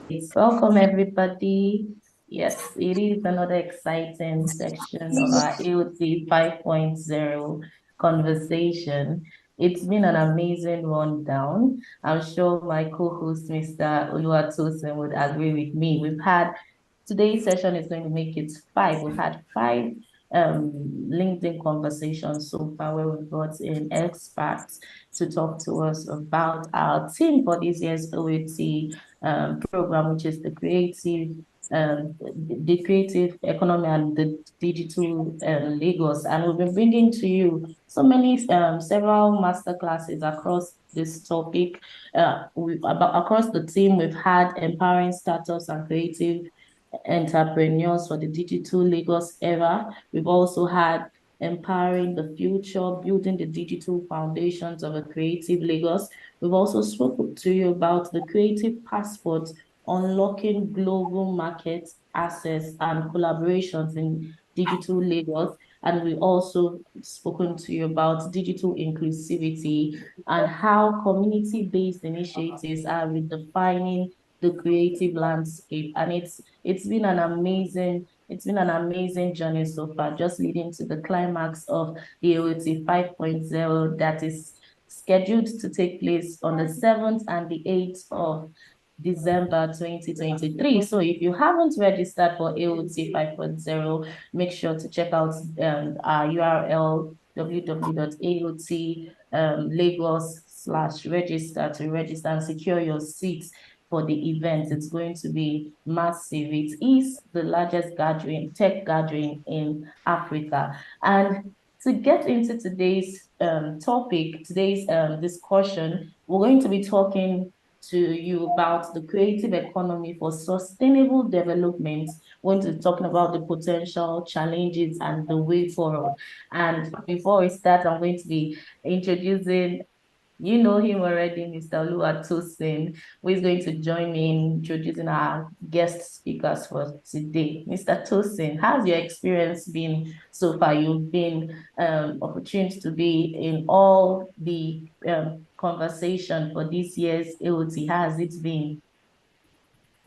Welcome, everybody. Yes, it is another exciting section of our AOT 5.0 conversation. It's been an amazing rundown. I'm sure my co-host, Mr. Oluwatosin, would agree with me. Today's session is going to make it five. We've had five LinkedIn conversations so far where we've brought in experts to talk to us about our theme for this year's OET program, which is the creative economy and the digital Lagos. And we've been bringing to you several master classes across this topic. Across the team, we've had empowering startups and creative entrepreneurs for the digital Lagos era. We've also had empowering the future, building the digital foundations of a creative Lagos. We've also spoken to you about the creative passport, unlocking global market access and collaborations in digital Lagos. And we also spoken to you about digital inclusivity and how community-based initiatives are redefining the creative landscape. And it's been an amazing journey so far, just leading to the climax of the AOT 5.0 that is scheduled to take place on the 7th and the 8th of December 2023. So if you haven't registered for AOT 5.0, make sure to check out our URL www.aot Lagos/register to register and secure your seats for the event. It's going to be massive. It is the largest tech gathering in Africa. And to get into today's today's discussion, we're going to be talking to you about the creative economy for sustainable development. We're going to be talking about the potential challenges and the way forward. And before we start, I'm going to be introducing you know him already, Mr. Oluwatosin, who is going to join me in introducing our guest speakers for today. Mr. Tosin, how's your experience been so far? You've been opportunity to be in all the conversation for this year's AOT. How has it been?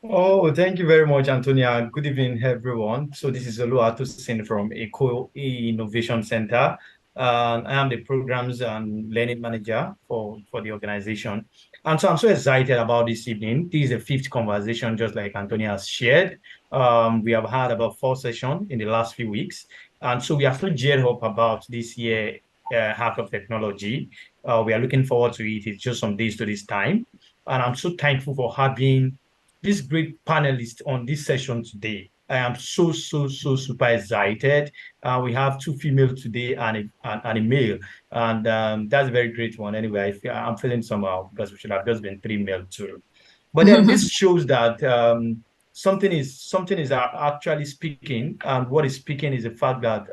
Oh, thank you very much, Antonia. Good evening, everyone. So this is Oluwatosin from Eco Innovation Center. I am the programs and learning manager for the organization. And so I'm so excited about this evening. This is the fifth conversation, just like Antonia has shared. We have had about 4 sessions in the last few weeks. And so we are so geared up about this year, Heart of Technology. We are looking forward to it. It's just some days to this time. And I'm so thankful for having this great panelist on this session today. I am so super excited. We have two females today and a male, and that's a very great one. Anyway, I'm feeling somehow because we should have just been three male too. But then this shows that something is actually speaking, and what is speaking is the fact that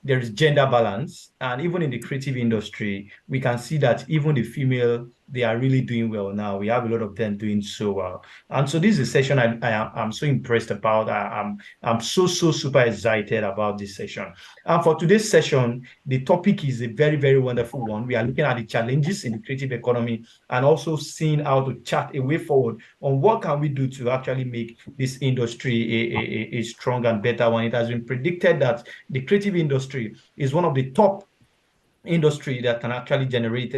there is gender balance, and even in the creative industry, we can see that even the female they are really doing well now. We have a lot of them doing so well, and so this is a session I'm so impressed about. I'm so super excited about this session. And for today's session, the topic is a very wonderful one. We are looking at the challenges in the creative economy and also seeing how to chart a way forward on what can we do to actually make this industry a strong and better one. It has been predicted that the creative industry is one of the top industry that can actually generate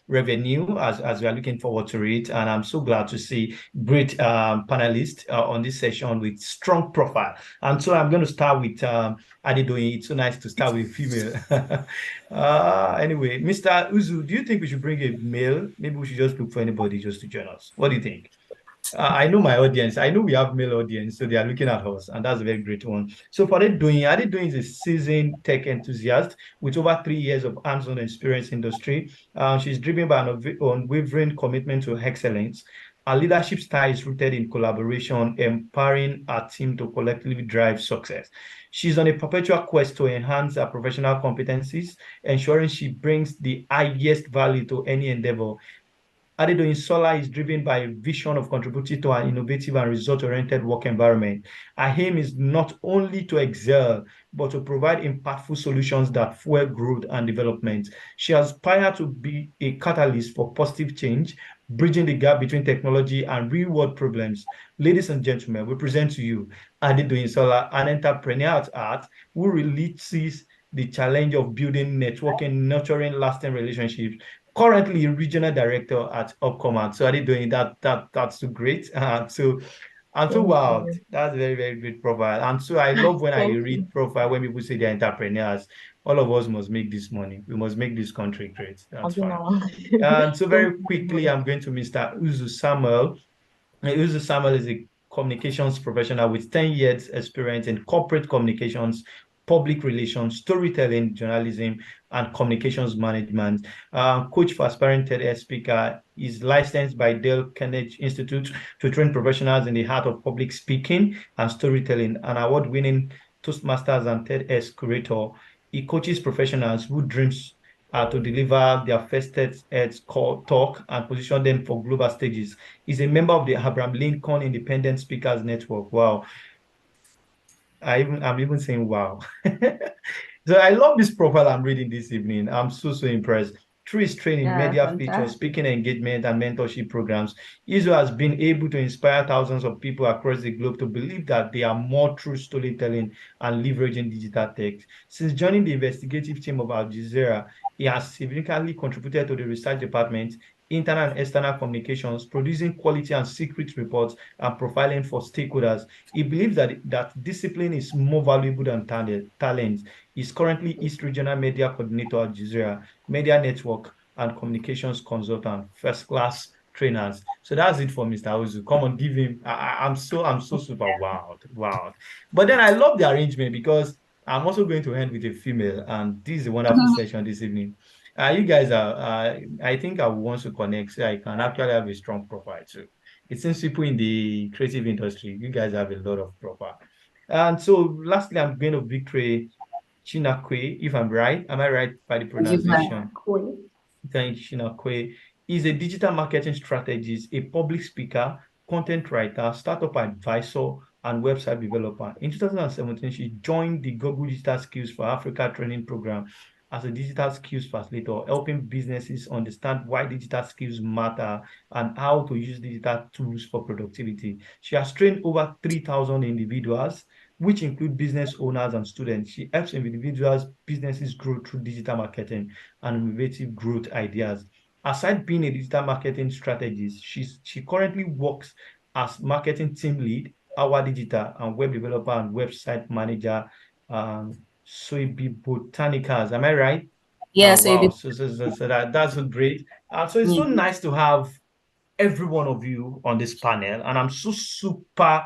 revenue as we are looking forward to it. And I'm so glad to see great panelists on this session with strong profile. And so I'm going to start with Adedoyin. It's so nice to start with female. Anyway, Mr. Uzu, do you think we should bring a male? Maybe we should just look for anybody just to join us. What do you think? I know my audience. I know we have male audience, so they are looking at us, and that's a very great one. So for Adedoyin is a seasoned tech enthusiast with over 3 years of hands-on experience in industry. She's driven by an unwavering commitment to excellence. Her leadership style is rooted in collaboration, empowering her team to collectively drive success. She's on a perpetual quest to enhance her professional competencies, ensuring she brings the highest value to any endeavor. Adedoyin Sola is driven by a vision of contributing to an innovative and result-oriented work environment. Her aim is not only to excel, but to provide impactful solutions that fuel growth and development. She aspires to be a catalyst for positive change, bridging the gap between technology and real-world problems. Ladies and gentlemen, we present to you Adedoyin Sola, an entrepreneur at heart who releases the challenge of building, networking, nurturing lasting relationships. Currently, regional director at Upcommand. So Adedoyin, that's so great. So I'm so Thank wow. you. That's very, very great profile. And so I love when I Thank read you. profile when people say they're entrepreneurs. All of us must make this money. We must make this country great. That's fine. And so Thank very quickly, you. I'm going to Mr. Uzu Samuel. Uzu Samuel is a communications professional with 10 years experience in corporate communications, public relations, storytelling, journalism, and communications management. Coach for aspiring TEDx speaker, is licensed by Dale Carnegie Institute to train professionals in the art of public speaking and storytelling, an award-winning Toastmasters and TEDx curator. He coaches professionals who dreams to deliver their first TEDx talk and position them for global stages. He's a member of the Abraham Lincoln Independent Speakers Network. Wow. I'm even saying wow. So I love this profile I'm reading this evening. I'm so impressed. Through his training, Yeah, media features, fantastic. speaking engagement, and mentorship programs, Izo has been able to inspire thousands of people across the globe to believe that they are more through storytelling and leveraging digital tech. Since joining the investigative team of Al Jazeera, he has significantly contributed to the research department, internal and external communications, producing quality and secret reports, and profiling for stakeholders. He believes that discipline is more valuable than talent. He's currently East Regional Media Coordinator at Jazeera, Media Network, and Communications Consultant, first class trainers. So that's it for Mr. Ozu. Come on, give him. I'm so super wowed. Wow. But then I love the arrangement because I'm also going to end with a female, and this is a wonderful session this evening. You guys are, I think I want to connect so I can actually have a strong profile too. It seems people in the creative industry, you guys have a lot of profile. And so lastly, I'm going to Victory Chinakwe, if I'm right. Am I right by the You pronunciation? are cool. Thank you, Shinakwe. Is a digital marketing strategist, a public speaker, content writer, startup advisor, and website developer. In 2017, she joined the Google Digital Skills for Africa training program as a digital skills facilitator, helping businesses understand why digital skills matter and how to use digital tools for productivity. She has trained over 3,000 individuals, which include business owners and students. She helps individuals, businesses grow through digital marketing and innovative growth ideas. Aside being a digital marketing strategist, she currently works as marketing team lead, our digital and web developer and website manager. So it be botanicals. Am I right? Yeah, so Wow. So that's so great. So it's so you nice to have every one of you on this panel. And I'm so super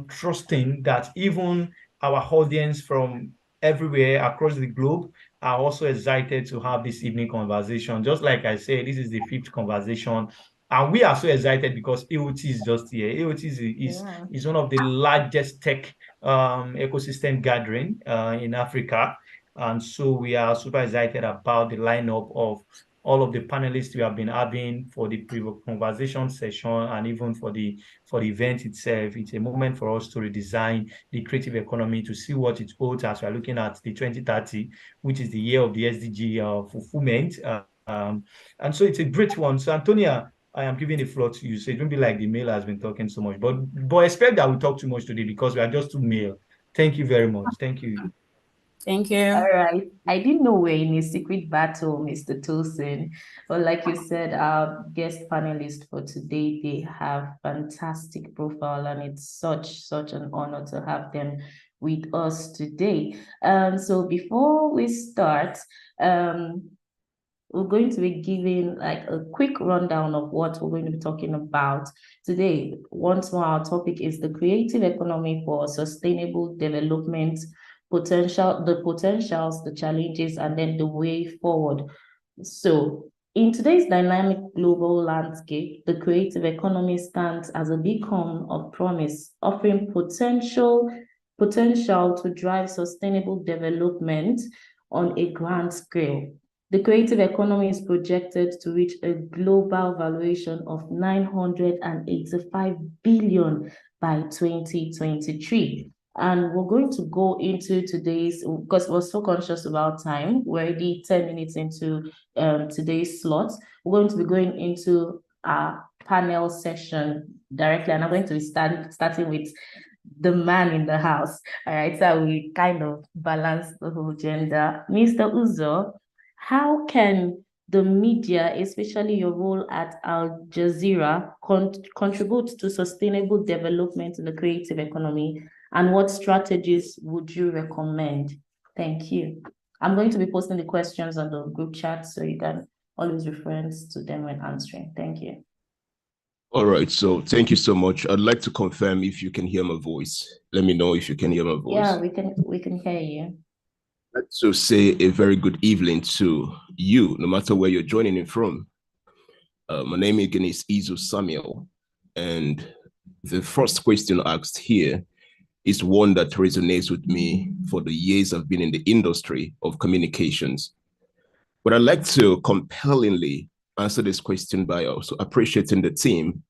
trusting that even our audience from everywhere across the globe are also excited to have this evening conversation. Just like I said, this is the fifth conversation. And we are so excited because AOT is just here. AOT yeah. is one of the largest tech ecosystem gathering in Africa. And so we are super excited about the lineup of all of the panelists we have been having for the conversation session and even for the event itself. It's a moment for us to redesign the creative economy to see what it holds as we are looking at the 2030, which is the year of the SDG fulfillment. And so it's a great one. So Antonia, I am giving the floor to you. So it won't be like the male has been talking so much, but expect that we talk too much today because we are just too male. Thank you very much. Thank you. Thank All you. right. I didn't know we're in a secret battle, Mr. Tosin. But like you said, our guest panelists for today, they have fantastic profile, and it's such an honor to have them with us today. So before we start, um, we're going to be giving like a quick rundown of what we're going to be talking about today. Once more, our topic is the creative economy for sustainable development, the potentials, the challenges, and then the way forward. So in today's dynamic global landscape, the creative economy stands as a beacon of promise, offering potential to drive sustainable development on a grand scale. The creative economy is projected to reach a global valuation of 985 billion by 2023. And we're going to go into today's, because we're so conscious about time, we're already 10 minutes into today's slot. We're going to be going into our panel session directly, and I'm going to be starting with the man in the house. All right, so we kind of balance the whole gender. Mr. Uzo, how can the media, especially your role at Al Jazeera, contribute to sustainable development in the creative economy, and what strategies would you recommend? Thank you. I'm going to be posting the questions on the group chat so you can always reference to them when answering. Thank you. All right, so thank you so much. I'd like to confirm if you can hear my voice. Let me know if you can hear my voice. Yeah, we can hear you. I'd like to say a very good evening to you, no matter where you're joining in from. My name again is Izu Samuel, and the first question asked here is one that resonates with me for the years I've been in the industry of communications. But I'd like to compellingly answer this question by also appreciating the team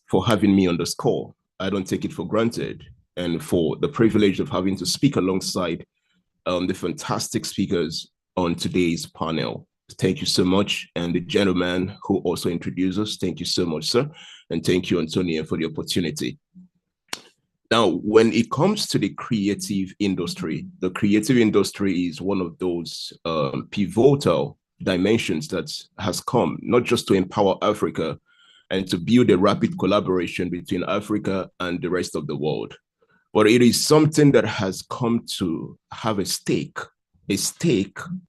for having me on this call. I don't take it for granted, and for the privilege of having to speak alongside the fantastic speakers on today's panel. Thank you so much. And the gentleman who also introduced us, thank you so much, sir. And thank you, Antonia, for the opportunity. Now, when it comes to the creative industry is one of those pivotal dimensions that has come not just to empower Africa and to build a rapid collaboration between Africa and the rest of the world, but it is something that has come to have a stake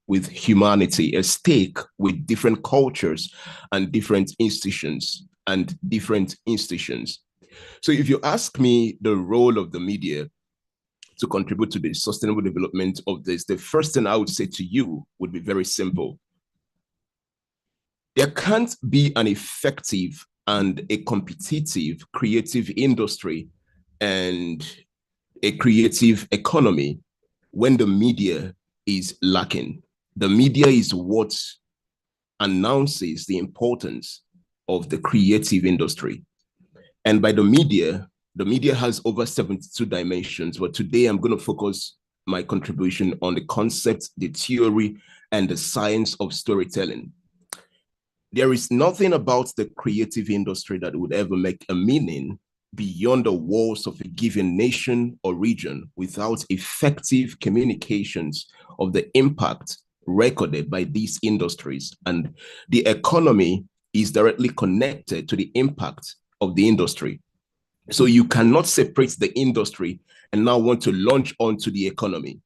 with humanity, a stake with different cultures and different institutions. So if you ask me the role of the media to contribute to the sustainable development of this, the first thing I would say to you would be very simple. There can't be an effective and a competitive creative industry and a creative economy when the media is lacking. The media is what announces the importance of the creative industry. And by the media has over 72 dimensions, but today I'm going to focus my contribution on the concept, the theory, and the science of storytelling. There is nothing about the creative industry that would ever make a meaning beyond the walls of a given nation or region without effective communications of the impact recorded by these industries. And the economy is directly connected to the impact of the industry. So you cannot separate the industry and now want to launch onto the economy.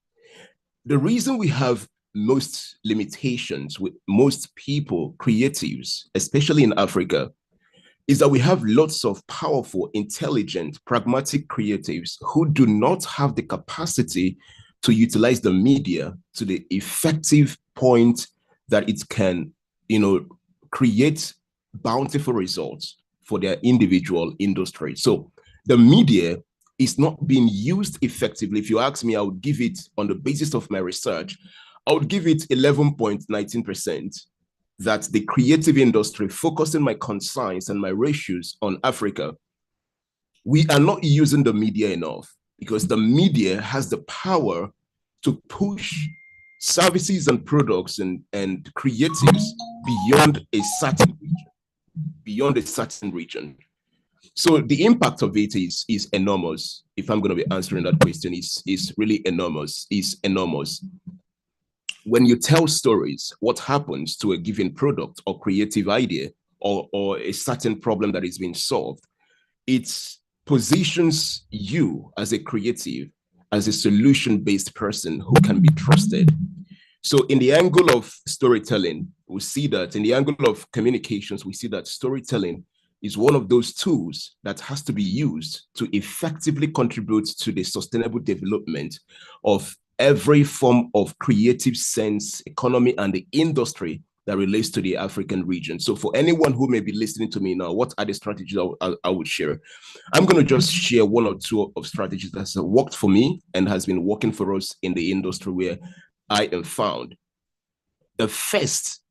The reason we have most limitations with most people, creatives, especially in Africa, is that we have lots of powerful, intelligent, pragmatic creatives who do not have the capacity to utilize the media to the effective point that it can, create bountiful results for their individual industry. So the media is not being used effectively. If you ask me, I would give it, on the basis of my research, I would give it 11.19%. That the creative industry, focusing my concerns and my ratios on Africa, we are not using the media enough because the media has the power to push services and products and creatives beyond a certain region. So the impact of it is enormous. If I'm going to be answering that question, is really enormous. When you tell stories, what happens to a given product or creative idea or a certain problem that is being solved, it positions you as a creative, as a solution-based person who can be trusted. So in the angle of storytelling, we see that in the angle of communications, we see that storytelling is one of those tools that has to be used to effectively contribute to the sustainable development of every form of creative sense, economy, and the industry that relates to the African region. So for anyone who may be listening to me now, what are the strategies I would share? I'm going to just share one or two of strategies that has worked for me and has been working for us in the industry where I am found. The first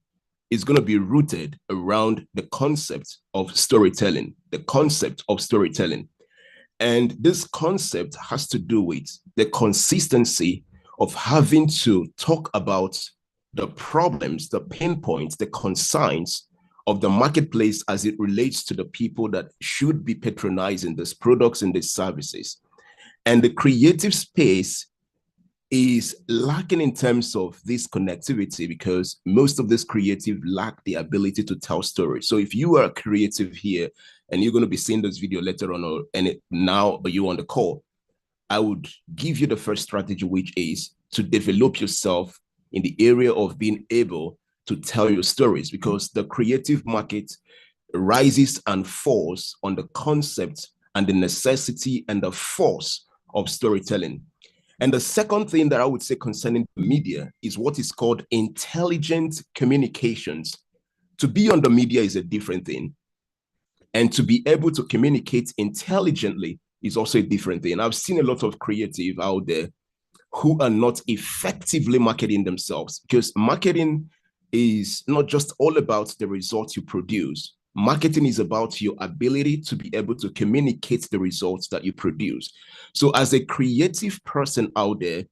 is going to be rooted around the concept of storytelling, And this concept has to do with the consistency of having to talk about the problems, the pain points, the concerns of the marketplace as it relates to the people that should be patronizing these products and these services. And the creative space is lacking in terms of this connectivity because most of this creative lack the ability to tell stories. So if you are a creative here and you're going to be seeing this video later on, now you on the call, I would give you the first strategy, which is to develop yourself in the area of being able to tell your stories, because the creative market rises and falls on the concept and the necessity and the force of storytelling. And the second thing that I would say concerning the media is what is called intelligent communications. To be on the media is a different thing. And to be able to communicate intelligently is also a different thing. I've seen a lot of creative out there who are not effectively marketing themselves, because marketing is not just all about the results you produce. Marketing is about your ability to be able to communicate the results that you produce. So as a creative person out there,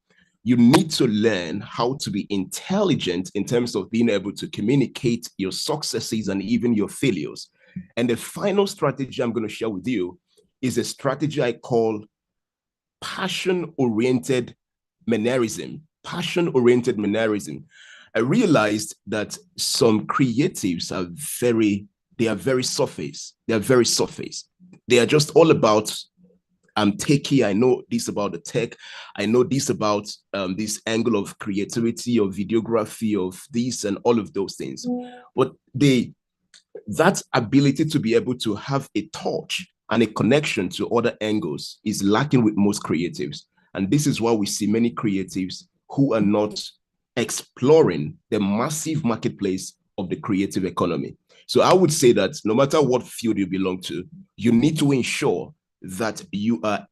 you need to learn how to be intelligent in terms of being able to communicate your successes and even your failures. And the final strategy I'm going to share with you is a strategy I call passion-oriented mannerism. Passion-oriented mannerism. I realized that some creatives are very surface. They are very surface. They are just all about, I'm techie. I know this about the tech. I know this about this angle of creativity, of videography, of this and all of those things. But that ability to be able to have a touch and a connection to other angles is lacking with most creatives. And this is why we see many creatives who are not exploring the massive marketplace of the creative economy. So I would say that no matter what field you belong to, you need to ensure that you are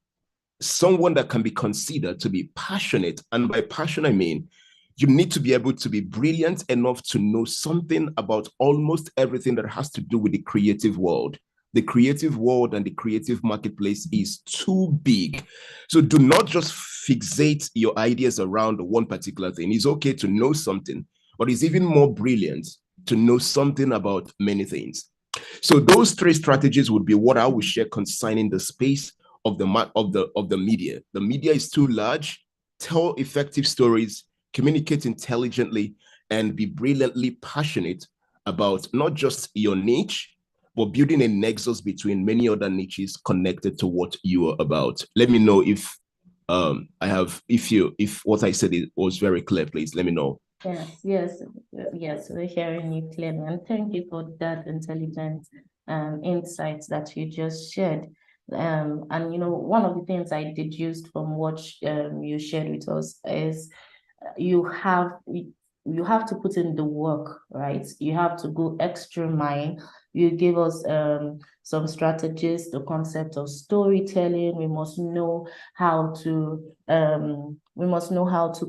someone that can be considered to be passionate. And by passion, I mean you need to be able to be brilliant enough to know something about almost everything that has to do with the creative world. The creative world and the creative marketplace is too big. So do not just fixate your ideas around one particular thing. It's okay to know something, but it's even more brilliant to know something about many things. So those three strategies would be what I would share concerning the space of the media. The media is too large. Tell effective stories, communicate intelligently, and be brilliantly passionate about not just your niche, but building a nexus between many other niches connected to what you are about. Let me know if if what I said was very clear. Please let me know. Yes, we're hearing you clearly. And thank you for that intelligent insights that you just shared. And one of the things I deduced from what you shared with us is you have you have to put in the work, right? You have to go extra mile. You give us some strategies, the concept of storytelling. We must know how to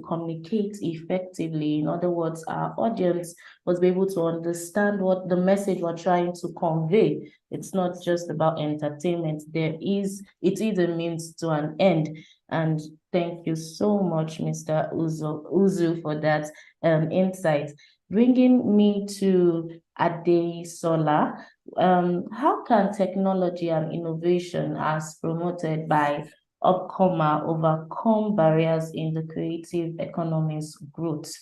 communicate effectively. In other words, our audience must be able to understand what the message we're trying to convey. It's not just about entertainment. It is a means to an end. And thank you so much, Mr. Uzu, for that insight. Bringing me to Ade Sola, how can technology and innovation as promoted by Upcomer overcome barriers in the creative economy's growth?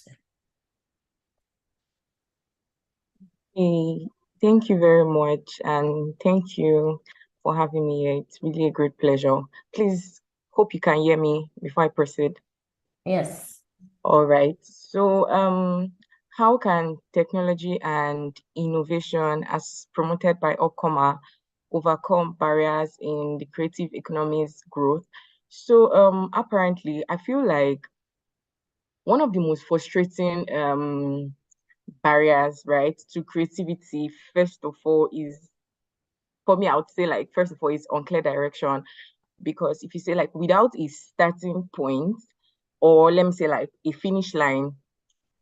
Hey, thank you very much, and thank you for having me here. It's really a great pleasure. Please, hope you can hear me before I proceed. Yes. All right. So, how can technology and innovation, as promoted by Upcomer, overcome barriers in the creative economy's growth? So, apparently, I feel like one of the most frustrating barriers, right, to creativity, first of all, is for me, I would say, like, first of all, is unclear direction. Because if you say, like, without a starting point, or let me say, like, a finish line,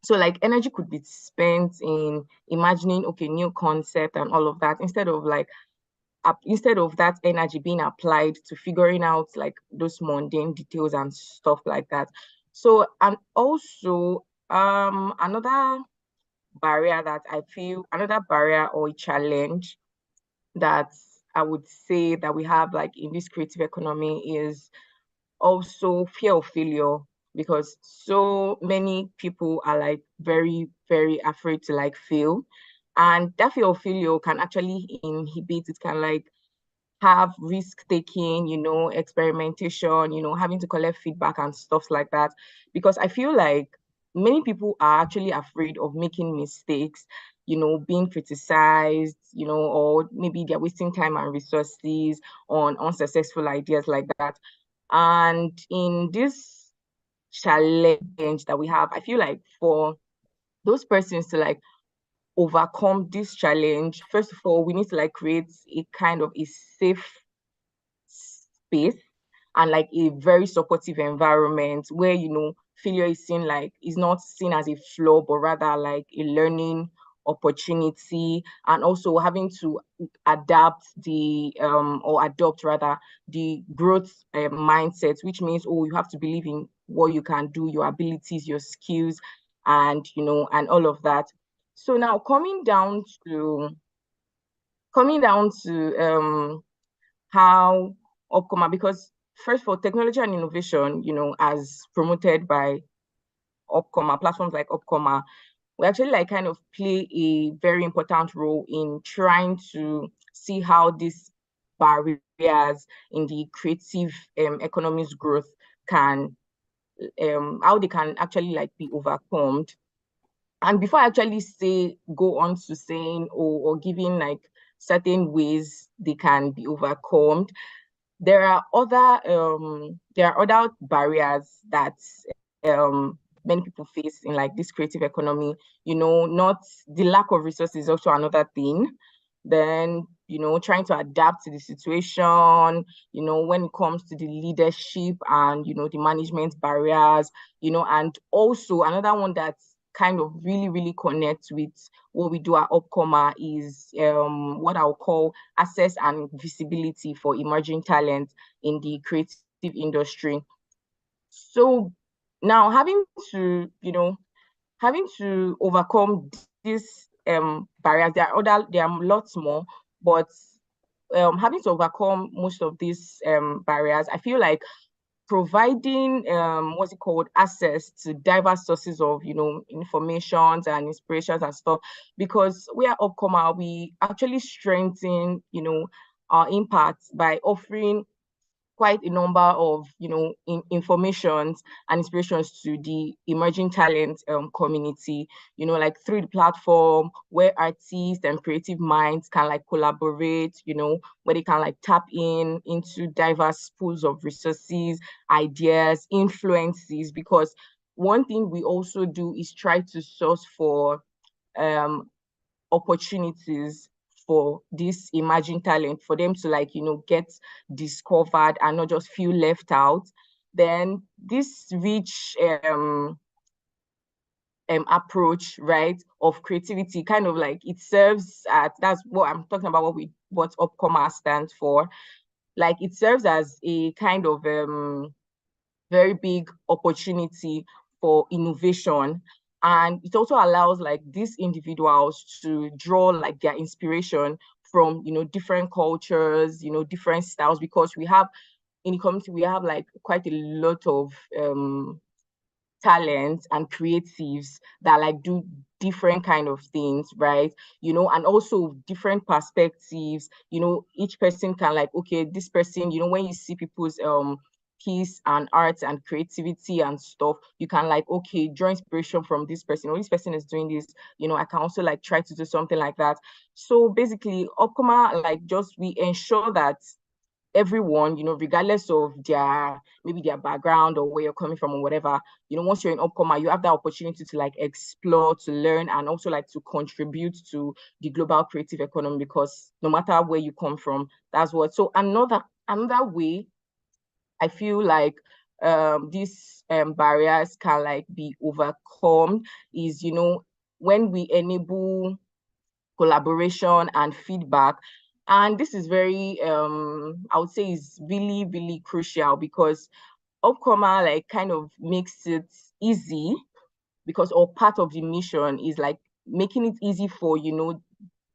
so like energy could be spent in imagining, okay, new concept and all of that, instead of that energy being applied to figuring out like those mundane details and stuff like that. So, and also another barrier that I feel, another barrier or a challenge that I would say that we have like in this creative economy is also fear of failure, because so many people are like very, very afraid to like fail. And that fear of failure can actually inhibit, it can like have risk taking, experimentation, having to collect feedback and stuff like that. Because I feel like many people are actually afraid of making mistakes, being criticized, or maybe they're wasting time and resources on unsuccessful ideas like that. And in this challenge that we have, I feel like for those persons to like overcome this challenge, first of all, we need to like create a kind of a safe space and like a very supportive environment where failure is seen like is not seen as a flaw but rather like a learning opportunity, and also having to adapt the or adopt rather the growth mindset, which means, oh, you have to believe in what you can do, your abilities, your skills, and and all of that. So now coming down to how Upcomer, because first for technology and innovation, as promoted by Upcomer, platforms like Upcomer, we actually like kind of play a very important role in trying to see how these barriers in the creative economy's growth can how they can actually like be overcome. And before I actually go on to saying or giving like certain ways they can be overcome, there are other barriers that many people face in like this creative economy. Not the lack of resources is also another thing. Then trying to adapt to the situation, when it comes to the leadership and the management barriers, and also another one that's kind of really, really connects with what we do at Upcomer is what I'll call access and visibility for emerging talent in the creative industry. So now having to overcome these barriers, there are lots more, but having to overcome most of these barriers, I feel like providing what's it called, access to diverse sources of informations and inspirations and stuff, because we are Upcomer, we actually strengthen our impact by offering quite a number of informations and inspirations to the emerging talent community, like through the platform where artists and creative minds can like collaborate, where they can like tap into diverse pools of resources, ideas, influences. Because one thing we also do is try to source for um opportunities for this emerging talent, for them to like get discovered and not just feel left out. Then this rich approach, right, of creativity, kind of like it serves at, that's what I'm talking about, what Upcomer stands for. Like it serves as a kind of very big opportunity for innovation. And it also allows like these individuals to draw like their inspiration from, different cultures, different styles, because we have in the community, we have like quite a lot of talents and creatives that like do different kind of things, right? And also different perspectives. Each person can like, okay, this person, when you see people's piece and art and creativity and stuff, you can like, okay, draw inspiration from this person, or this person is doing this, I can also like try to do something like that. So basically Upcomer, like, just we ensure that everyone, regardless of maybe their background or where you're coming from or whatever, once you're in Upcomer, you have that opportunity to like explore, to learn, and also like to contribute to the global creative economy, because no matter where you come from, that's what. So another way I feel like these barriers can like be overcome is, when we enable collaboration and feedback. And this is very I would say is really, really crucial, because Upcomer like kind of makes it easy, because or part of the mission is like making it easy for,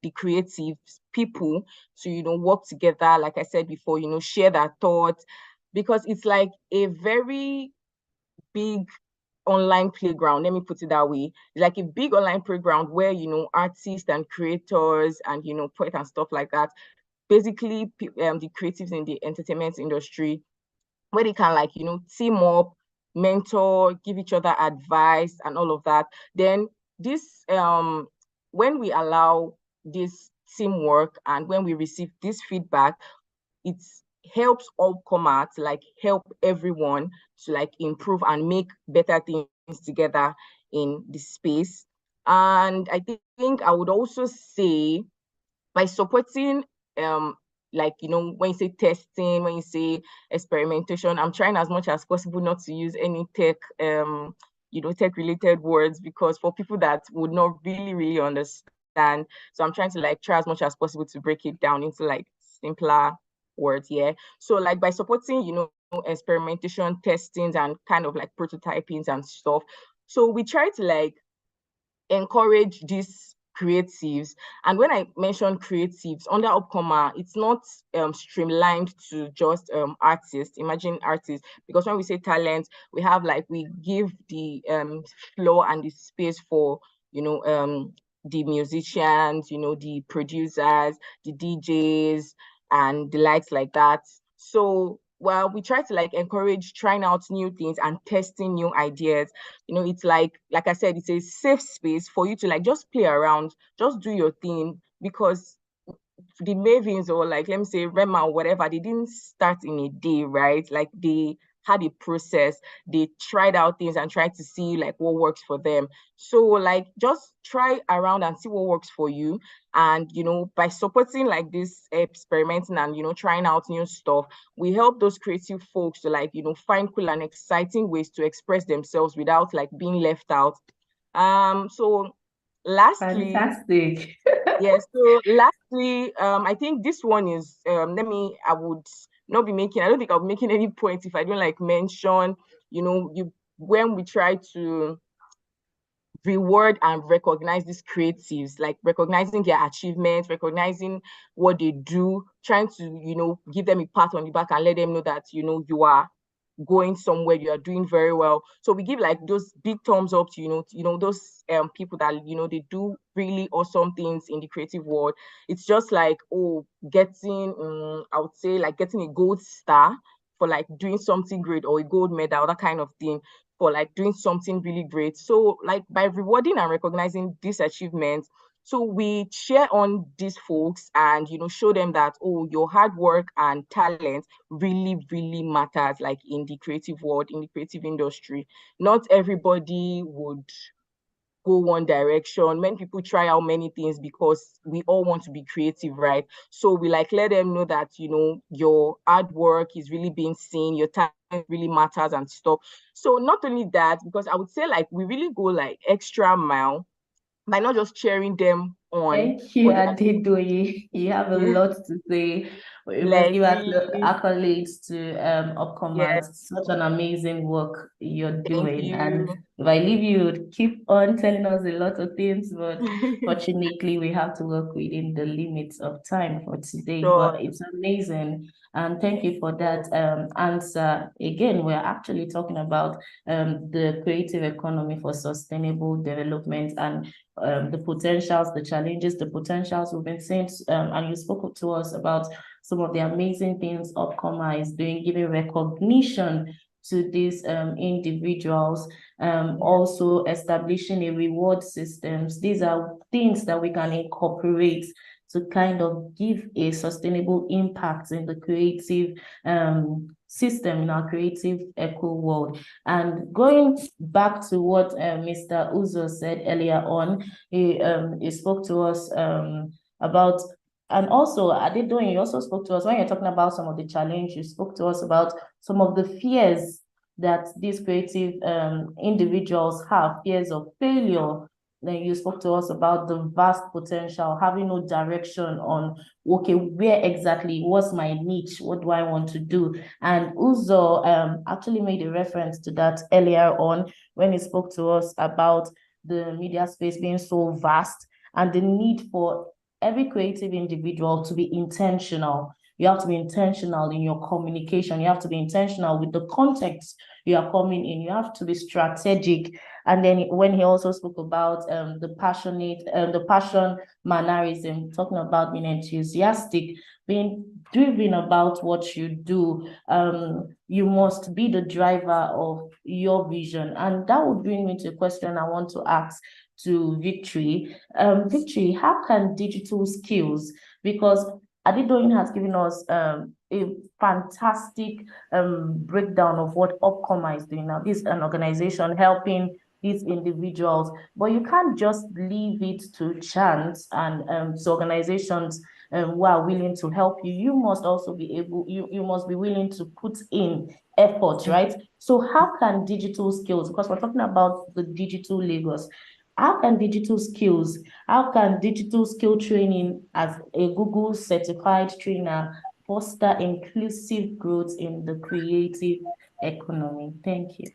the creative people to, work together, like I said before, share their thoughts, because it's like a very big online playground. Let me put it that way. It's like a big online playground where, artists and creators and, poets and stuff like that, basically the creatives in the entertainment industry, where they can like, team up, mentor, give each other advice and all of that. Then this, when we allow this teamwork and when we receive this feedback, it helps all comers to like help everyone to like improve and make better things together in the space. And I think I would also say, by supporting like, when you say testing, when you say experimentation, I'm trying as much as possible not to use any tech tech related words, because for people that would not really understand, so I'm trying to like try as much as possible to break it down into like simpler words. Yeah, so like by supporting, experimentation, testings, and kind of like prototypings and stuff, so we try to like encourage these creatives. And when I mention creatives under upcomer, it's not streamlined to just artists, emerging artists, because when we say talent, we have like, we give the floor and the space for, the musicians, the producers, the DJs, and the likes like that. So while we try to like encourage trying out new things and testing new ideas, it's like I said, it's a safe space for you to like just play around, just do your thing, because the Mavens, or like, let me say Rema or whatever, they didn't start in a day, right? Like they had a process. They tried out things and tried to see like what works for them. So like just try around and see what works for you. And by supporting like this experimenting and trying out new stuff, we help those creative folks to like find cool and exciting ways to express themselves without like being left out. So lastly, Fantastic. yeah, so lastly, I think this one is I would not be making, I don't think I'll be making any points if I don't like mention, when we try to reward and recognize these creatives, like recognizing their achievements, recognizing what they do, trying to, give them a pat on the back and let them know that, you are going somewhere, you are doing very well. So we give like those big thumbs up to, those people that, they do really awesome things in the creative world. It's just like, oh, getting, I would say like getting a gold star for like doing something great, or a gold medal, that kind of thing, for like doing something really great. So like by rewarding and recognizing these achievements, so we cheer on these folks and show them that, oh, your hard work and talent really matters, like in the creative world, in the creative industry. Not everybody would go one direction. Many people try out many things because we all want to be creative, right? So we like let them know that your hard work is really being seen, your talent really matters and stuff. So not only that, because I would say like we really go like extra mile by not just cheering them on Thank you, for their Adedoye. You have a yeah, lot to say. We must like give really, accolades to yeah, upcomers. Such an amazing work you're thank doing. And you. if I leave you, you'd keep on telling us a lot of things, but fortunately, we have to work within the limits of time for today. But Sure. it's amazing. And thank you for that answer. Again, we're actually talking about the creative economy for sustainable development and the potentials, the challenges, the potentials we've been seeing, and you spoke to us about some of the amazing things Upcomer is doing, giving recognition to these individuals, also establishing a reward systems. These are things that we can incorporate to kind of give a sustainable impact in the creative system, in our creative eco world. And going back to what Mr. Uzo said earlier on, he spoke to us about, and also Adedoyin, you also spoke to us when you're talking about some of the challenges, you spoke to us about some of the fears that these creative individuals have, fears of failure. Then you spoke to us about the vast potential, having no direction on, okay, where exactly, what's my niche, what do I want to do? And Uzo actually made a reference to that earlier on when he spoke to us about the media space being so vast and the need for every creative individual to be intentional. You have to be intentional in your communication. You have to be intentional with the context you are coming in. You have to be strategic. And then when he also spoke about the passion mannerism, talking about being enthusiastic, being driven about what you do, you must be the driver of your vision. And that would bring me to a question I want to ask to Victory. Victory, how can digital skills, because Adedoyin has given us a fantastic breakdown of what Upcomer is doing now. This is an organization helping these individuals, but you can't just leave it to chance and to organizations who are willing to help you. You must also be able, you must be willing to put in effort, right? So how can digital skills, because we're talking about the digital Lagos, how can digital skill training as a Google certified trainer foster inclusive growth in the creative economy? Thank you.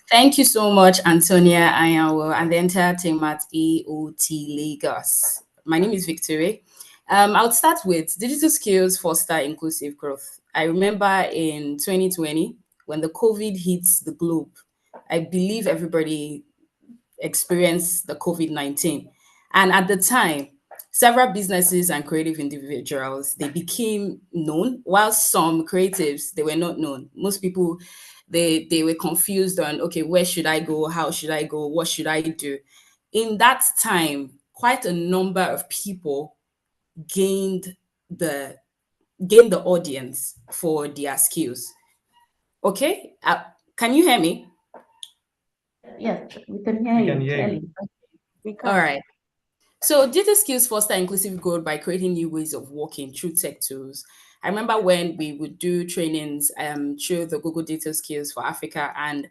Thank you so much, Antonia Ayanwo, and the entire team at AOT Lagos. My name is Victoria. I'll start with digital skills foster inclusive growth. I remember in 2020, when the COVID hits the globe, I believe everybody experienced the COVID-19. And at the time, several businesses and creative individuals, they became known, while some creatives, they were not known. Most people, they were confused on, okay, where should I go? How should I go? What should I do? In that time, quite a number of people gained the audience for their skills. Okay, can you hear me? Yes, we can hear We can you hear clearly. you. All right. So digital skills foster inclusive growth by creating new ways of working through tech tools. I remember when we would do trainings through the Google Digital Skills for Africa, and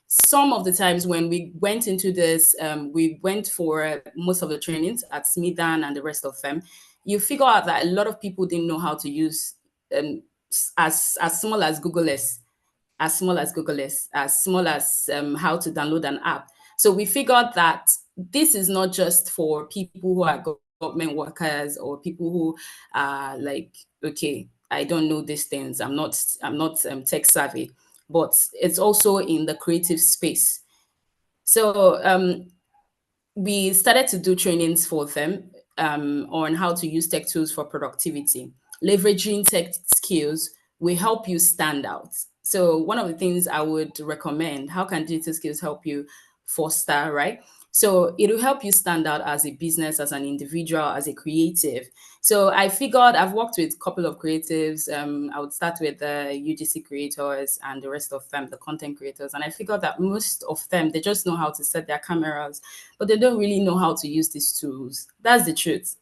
some of the times when we went into this, we went for most of the trainings at Smithan and the rest of them. You figure out that a lot of people didn't know how to use as small as Google is, as small as Google is, as small as how to download an app. So we figured that this is not just for people who are government workers or people who are like, okay, I don't know these things. I'm not tech savvy, but it's also in the creative space. So we started to do trainings for them on how to use tech tools for productivity. Leveraging tech skills will help you stand out. So one of the things I would recommend, how can digital skills help you foster, right? So it will help you stand out as a business, as an individual, as a creative. So I figured I've worked with a couple of creatives. I would start with the UGC creators and the rest of them, the content creators. And I figured that most of them, they just know how to set their cameras, but they don't really know how to use these tools. That's the truth.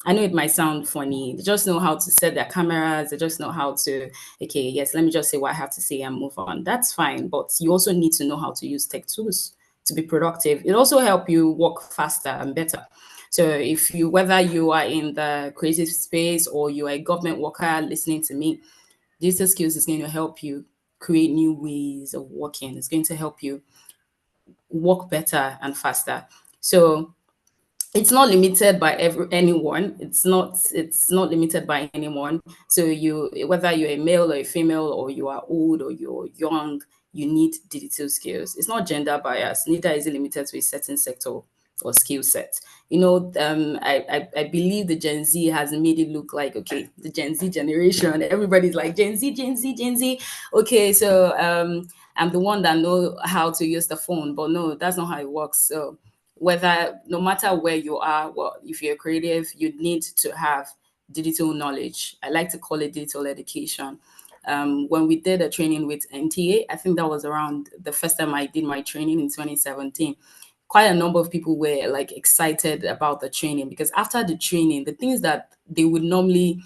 I know it might sound funny. They just know how to set their cameras. They just know how to, okay, yes, let me just say what I have to say and move on. That's fine. But you also need to know how to use tech tools to be productive. It also help you work faster and better. So if you, whether you are in the creative space or you are a government worker listening to me, digital skills is going to help you create new ways of working. It's going to help you work better and faster. So it's not limited by anyone. It's not limited by anyone. So you, whether you're a male or a female, or you are old or you're young, you need digital skills. It's not gender bias, neither is it limited to a certain sector or skill set. I believe the Gen Z has made it look like, okay, the Gen Z generation, everybody's like Gen Z, Gen Z, Gen Z. Okay, so I'm the one that know how to use the phone, but no, that's not how it works. So whether, no matter where you are, well, if you're creative, you need to have digital knowledge. I like to call it digital education. When we did a training with NTA, I think that was around the first time I did my training in 2017. Quite a number of people were like excited about the training, because after the training, the things that they would normally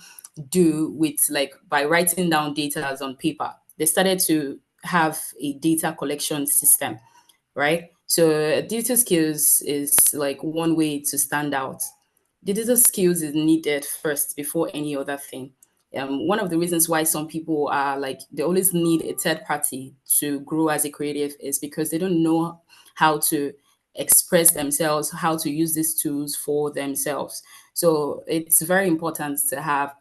do with, like, by writing down data on paper, they started to have a data collection system, right? So digital skills is like one way to stand out. Digital skills is needed first before any other thing. One of the reasons why some people are like, they always need a third party to grow as a creative is because they don't know how to express themselves, how to use these tools for themselves. So it's very important to have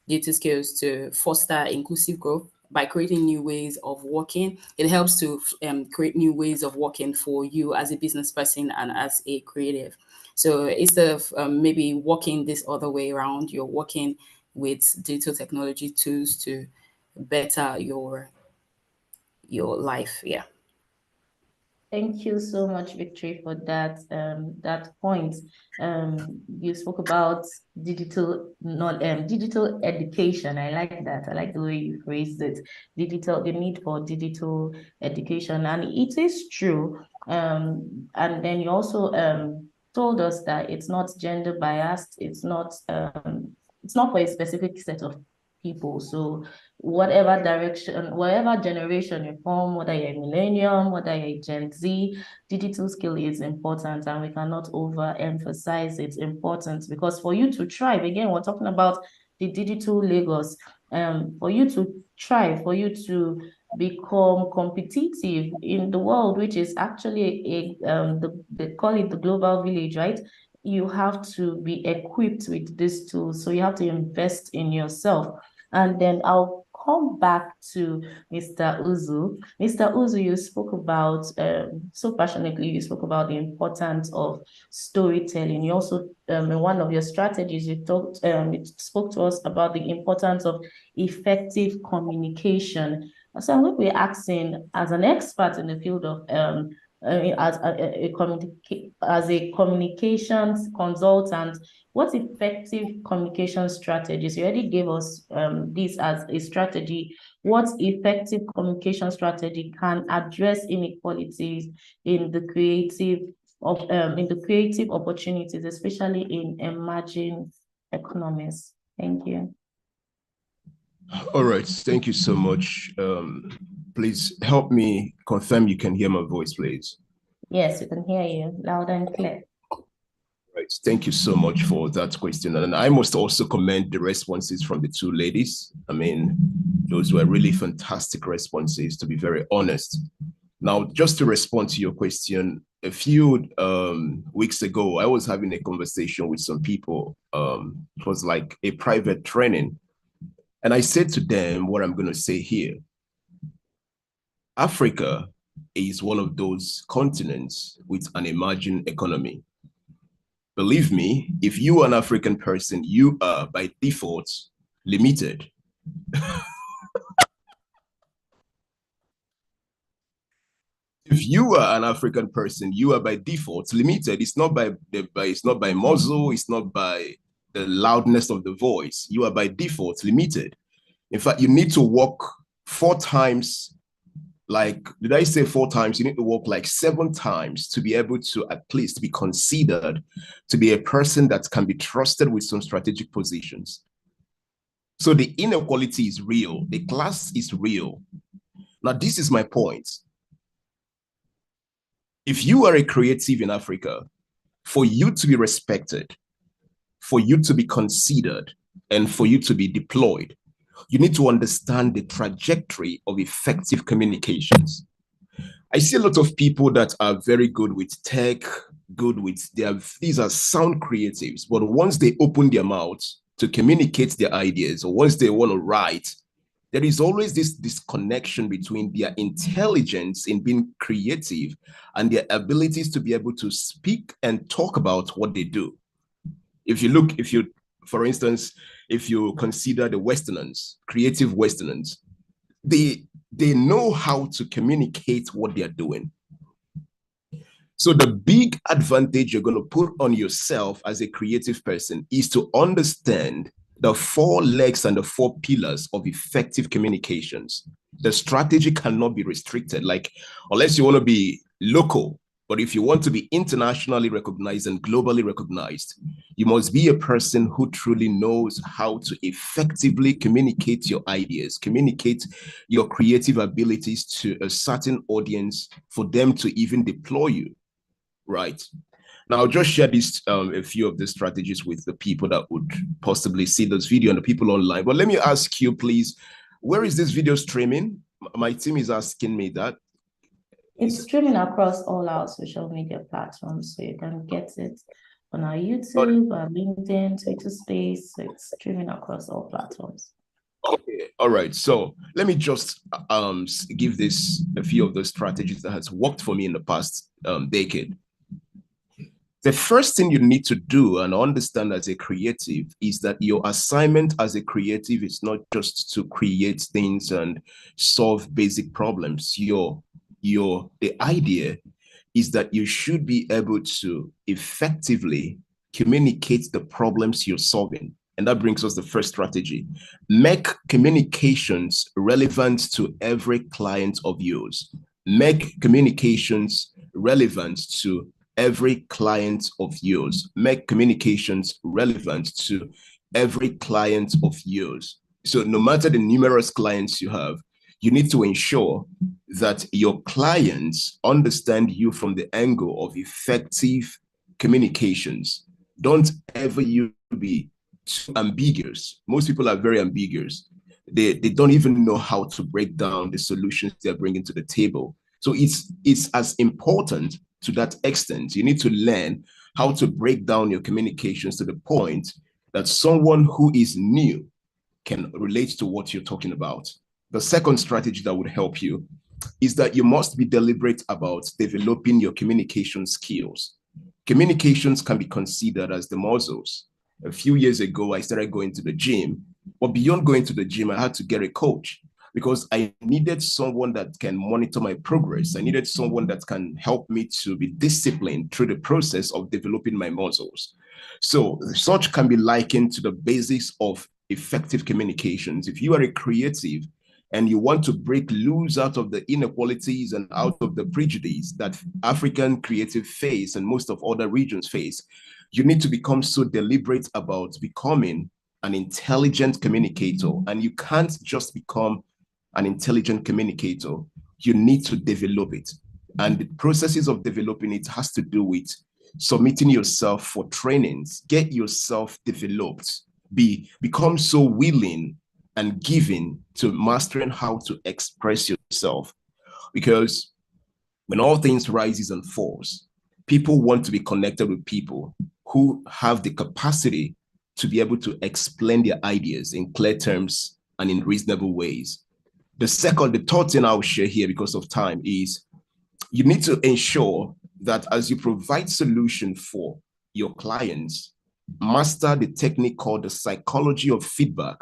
digital skills to foster inclusive growth by creating new ways of working. It helps to create new ways of working for you as a business person and as a creative. So instead of maybe working this other way around, you're working with digital technology tools to better your life. Yeah. Thank you so much, Victory, for that point. You spoke about digital not digital education. I like that. I like the way you phrased it. The need for digital education, and it is true. And then you also told us that it's not gender biased. It's not for a specific set of people. So whatever direction, whatever generation you're from, whether you're a millennium, whether you're a Gen Z, digital skill is important, and we cannot overemphasize its importance, because for you to thrive, again, we're talking about the digital Lagos, for you to thrive, for you to become competitive in the world, which is actually they call it the global village, right? You have to be equipped with these tools. So you have to invest in yourself. And then I'll come back to Mr. Uzu. Mr. Uzu, you spoke about, so passionately, you spoke about the importance of storytelling. You also, in one of your strategies, you spoke to us about the importance of effective communication. So I'm going to be asking, as an expert in the field of as a communications consultant, what effective communication strategies? You already gave us this as a strategy. What effective communication strategy can address inequalities in the creative opportunities, especially in emerging economies? Thank you. All right, thank you so much. Please help me confirm you can hear my voice, please. Yes, we can hear you loud and clear. Right, thank you so much for that question. And I must also commend the responses from the two ladies. I mean, those were really fantastic responses, to be very honest. Now, just to respond to your question, a few weeks ago, I was having a conversation with some people. It was like a private training. And I said to them what I'm going to say here. Africa is one of those continents with an emerging economy. Believe me, if you are an African person, you are by default limited. If you are an African person, you are by default limited. It's not by muzzle, it's not by the loudness of the voice. You are by default limited. In fact, you need to walk 4 times, like, did I say 4 times? You need to walk like 7 times to be able to at least be considered to be a person that can be trusted with some strategic positions. So the inequality is real. The class is real. Now, this is my point. If you are a creative in Africa, for you to be respected, for you to be considered, and for you to be deployed, you need to understand the trajectory of effective communications. I see a lot of people that are very good with tech, these are sound creatives, but once they open their mouths to communicate their ideas, or once they want to write, there is always this disconnection between their intelligence in being creative and their abilities to be able to speak and talk about what they do. For instance, if you consider the Westerners, creative Westerners, they know how to communicate what they're doing. So the big advantage you're going to put on yourself as a creative person is to understand the 4 legs and the 4 pillars of effective communications. The strategy cannot be restricted, like, unless you want to be local. But if you want to be internationally recognized and globally recognized, you must be a person who truly knows how to effectively communicate your ideas, communicate your creative abilities to a certain audience for them to even deploy you, right? Now, I'll just share a few of the strategies with the people that would possibly see this video and the people online. But let me ask you, please, where is this video streaming? My team is asking me that. It's streaming across all our social media platforms, so you can get it on our YouTube, our LinkedIn, Twitter Space. So it's streaming across all platforms. Okay, all right. So let me just give this a few of those strategies that has worked for me in the past decade. The first thing you need to do and understand as a creative is that your assignment as a creative is not just to create things and solve basic problems. The idea is that you should be able to effectively communicate the problems you're solving. And that brings us the first strategy. Make communications relevant to every client of yours. Make communications relevant to every client of yours. Make communications relevant to every client of yours. So no matter the numerous clients you have, you need to ensure that your clients understand you from the angle of effective communications. Don't ever you be too ambiguous. Most people are very ambiguous. They don't even know how to break down the solutions they're bringing to the table. So it's as important to that extent. You need to learn how to break down your communications to the point that someone who is new can relate to what you're talking about. The second strategy that would help you is that you must be deliberate about developing your communication skills. Communications can be considered as the muscles. A few years ago, I started going to the gym, but beyond going to the gym, I had to get a coach because I needed someone that can monitor my progress. I needed someone that can help me to be disciplined through the process of developing my muscles. So such can be likened to the basics of effective communications. If you are a creative and you want to break loose out of the inequalities and out of the prejudice that African creative face and most of other regions face, you need to become so deliberate about becoming an intelligent communicator. And you can't just become an intelligent communicator. You need to develop it. And the processes of developing it has to do with submitting yourself for trainings, get yourself developed, become so willing and giving to mastering how to express yourself. Because when all things rises and falls, people want to be connected with people who have the capacity to be able to explain their ideas in clear terms and in reasonable ways. The third thing I'll share here because of time is you need to ensure that as you provide solution for your clients, master the technique called the psychology of feedback.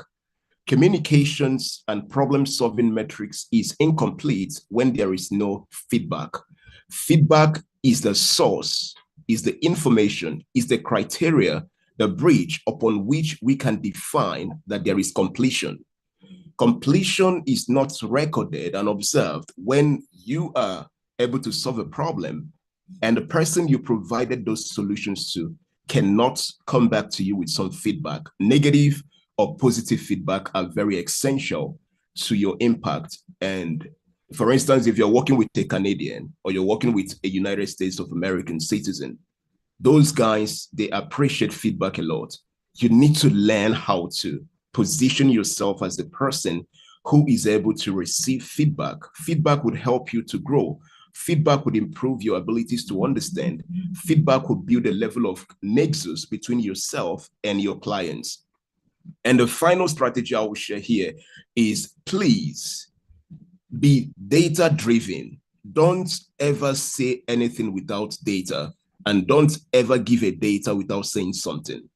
Communications and problem-solving metrics is incomplete when there is no feedback. Feedback is the source, is the information, is the criteria, the bridge upon which we can define that there is completion. Completion is not recorded and observed when you are able to solve a problem and the person you provided those solutions to cannot come back to you with some feedback. Negative or positive feedback are very essential to your impact. And for instance, if you're working with a Canadian or you're working with a United States of American citizen, those guys, they appreciate feedback a lot. You need to learn how to position yourself as the person who is able to receive feedback. Feedback would help you to grow. Feedback would improve your abilities to understand. Feedback would build a level of nexus between yourself and your clients. And the final strategy I will share here is please be data driven. Don't ever say anything without data, and don't ever give a data without saying something.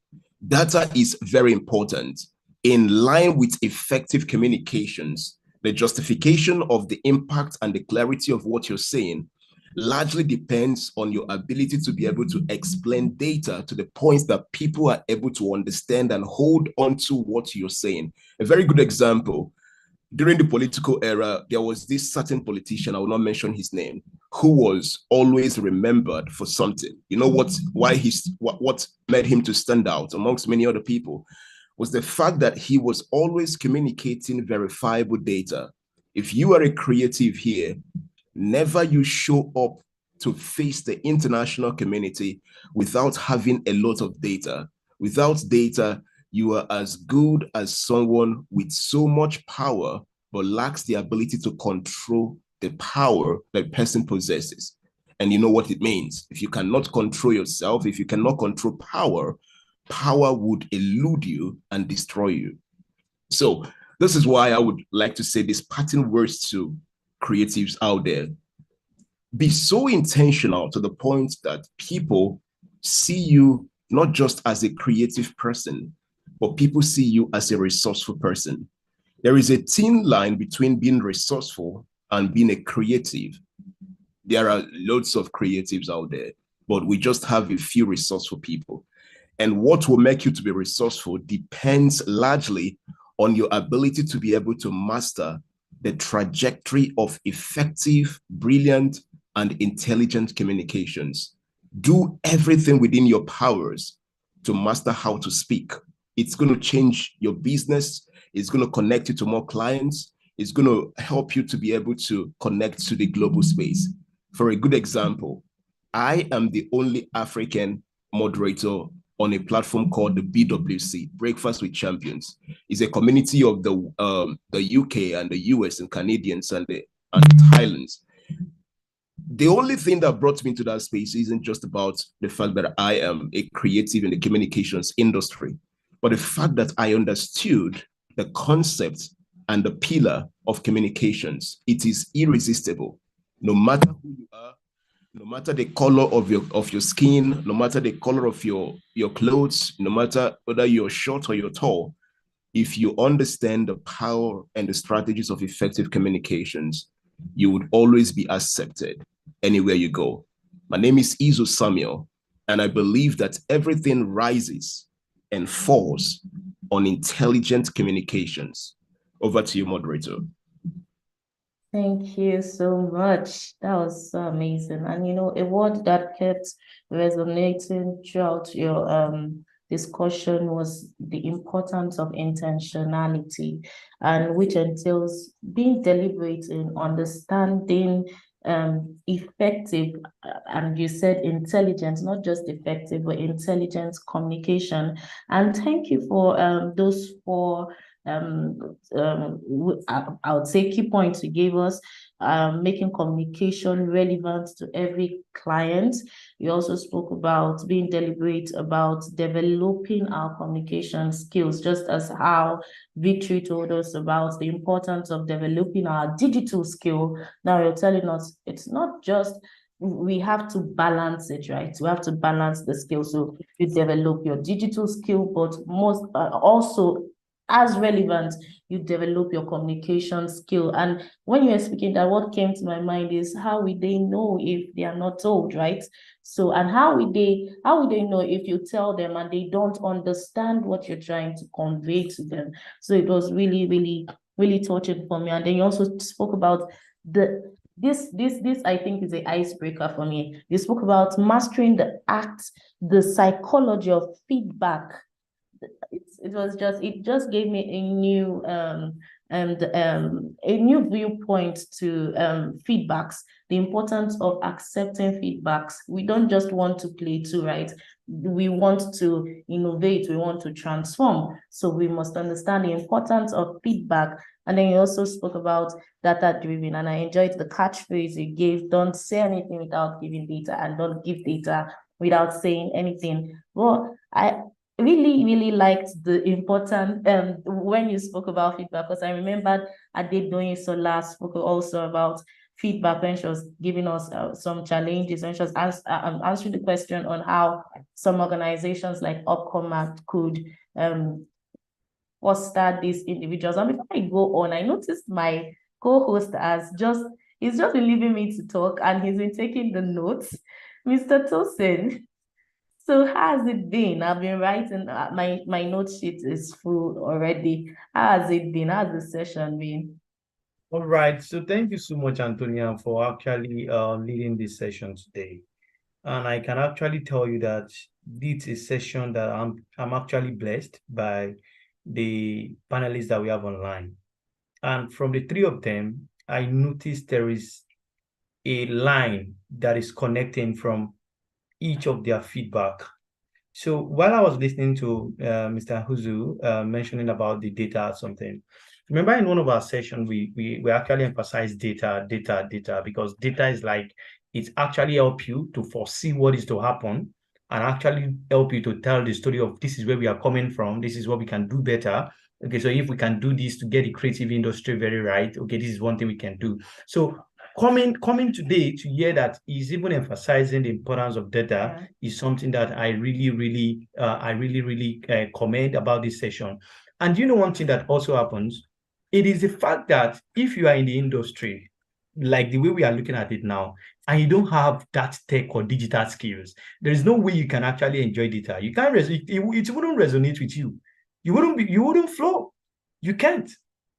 Data is very important. In line with effective communications, the justification of the impact and the clarity of what you're saying largely depends on your ability to be able to explain data to the points that people are able to understand and hold on to what you're saying. A very good example, during the political era, there was this certain politician, I will not mention his name, who was always remembered for something. You know what made him to stand out amongst many other people was the fact that he was always communicating verifiable data. If you are a creative here, never you show up to face the international community without having a lot of data. Without data, you are as good as someone with so much power, but lacks the ability to control the power that person possesses. And you know what it means. If you cannot control yourself, if you cannot control power, power would elude you and destroy you. So this is why I would like to say these parting words to creatives out there. Be so intentional to the point that people see you not just as a creative person, but people see you as a resourceful person. There is a thin line between being resourceful and being a creative. There are loads of creatives out there, but we just have a few resourceful people. And what will make you to be resourceful depends largely on your ability to be able to master the trajectory of effective, brilliant, and intelligent communications. Do everything within your powers to master how to speak. It's going to change your business. It's going to connect you to more clients. It's going to help you to be able to connect to the global space. For a good example, I am the only African moderator on a platform called the BWC, Breakfast with Champions. It's a community of the UK and the US and Canadians and the Thailands. The only thing that brought me into that space isn't just about the fact that I am a creative in the communications industry, but the fact that I understood the concept and the pillar of communications. It is irresistible. No matter who you are, no matter the color of your skin, no matter the color of your clothes, no matter whether you're short or you're tall, if you understand the power and the strategies of effective communications, you would always be accepted anywhere you go. My name is Izo Samuel, and I believe that everything rises and falls on intelligent communications. Over to you, moderator. Thank you so much. That was so amazing. And a word that kept resonating throughout your discussion was the importance of intentionality, and which entails being deliberate in understanding effective, and you said intelligent, not just effective, but intelligent communication. And thank you for those four I would say key points you gave us, making communication relevant to every client. You also spoke about being deliberate about developing our communication skills, just as how Victory told us about the importance of developing our digital skill. Now you're telling us it's not just we have to balance it, right? We have to balance the skill. So you develop your digital skill, but most also as relevant, you develop your communication skill. And when you were speaking, that what came to my mind is how will they know if they are not told, right? So, and how will they know if you tell them and they don't understand what you're trying to convey to them? So it was really, really, really touching for me. And then you also spoke about this I think is an icebreaker for me. You spoke about mastering the act, the psychology of feedback. It just gave me a new viewpoint to feedbacks, the importance of accepting feedbacks. We don't just want to play too, right? We want to innovate, we want to transform. So we must understand the importance of feedback. And then you also spoke about data driven, and I enjoyed the catchphrase you gave: don't say anything without giving data, and don't give data without saying anything. Well, I really, really liked the important when you spoke about feedback, because I remembered Adedoyin Sola spoke also about feedback when she was giving us some challenges, when she was answering the question on how some organizations like Upcomer could foster these individuals. And before I go on, I noticed my co-host he's just been leaving me to talk, and he's been taking the notes. Mr. Tosin, so how has it been? I've been writing, my note sheet is full already. How has it been? How's the session been? All right. So thank you so much, Antonia, for actually leading this session today. And I can actually tell you that this is a session that I'm actually blessed by the panelists that we have online. And from the three of them, I noticed there is a line that is connecting from each of their feedback. So while I was listening to Mr. Huzu mentioning about the data or something, Remember in one of our sessions, we actually emphasized data, because data is like, it actually help you to foresee what is to happen and actually help you to tell the story of this is where we are coming from, this is what we can do better. Okay, so if we can do this to get the creative industry very right, okay, this is one thing we can do. So coming today to hear that he's even emphasizing the importance of data is something that I really commend about this session. And you know one thing that also happens, it is the fact that if you are in the industry, like the way we are looking at it now, and you don't have that tech or digital skills, there is no way you can actually enjoy data. You can't it wouldn't resonate with you. You wouldn't flow. You can't.